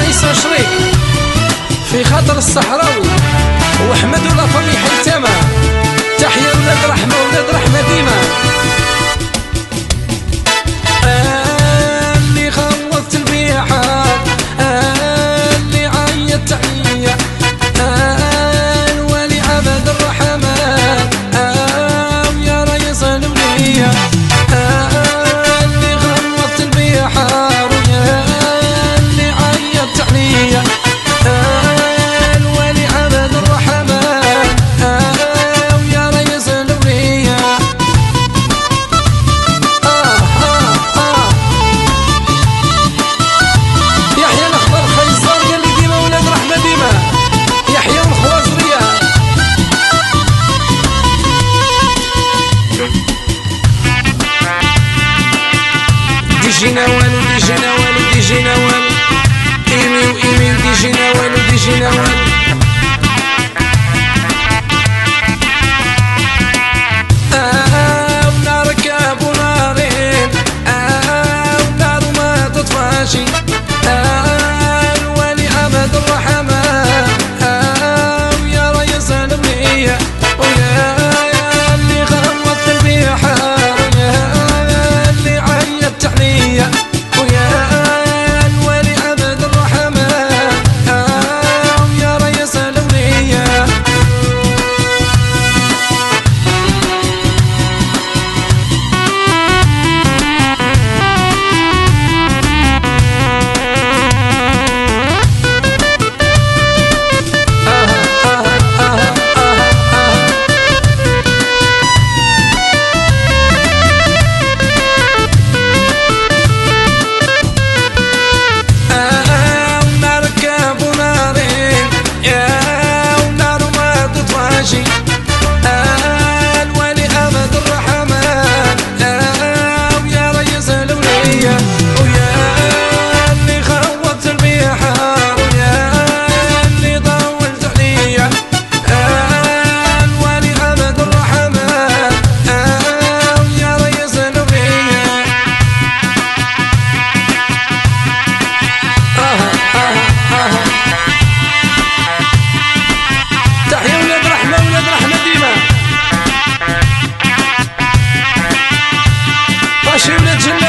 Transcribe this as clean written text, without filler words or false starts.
عيسى شريك في خاطر الصحراوي وأحمد ولا فمي حيتامة. تحية ولاد رحمة ولاد رحمة ديما. اللي خلصت البيحات اللي عيط تحية الولي عبد الرحمن يا ريس الولية. اللي خلصت البيحات اللي عيط تحية الولي عبد الرحمن يا ريس الولية. يحيى الأخضر خيزار قال لي ديما ولاد رحمة ديما. يحيى والخوازرية ديجي نوال وديجي نوال وديجي نوال إيمي وإيمي وديجي نوال وديجي نوال. ونار كاب ونارين ونار ما تطفاشي الولي عبد الرحمن ويا ريس الولية. ويا اللي خلصت البيحار ويا اللي عيط تحلية ويا الولي عبد الرحمن ويا ريس الولية. الولي عبد الرحمن ويا ريس الولية. ويا اللي خوضت البيحار ويا اللي طولت عليا الولي عبد الرحمن ويا ريس الولية. تحية ولاد رحمة ولاد رحمة ديما. ماشي ولاد جنة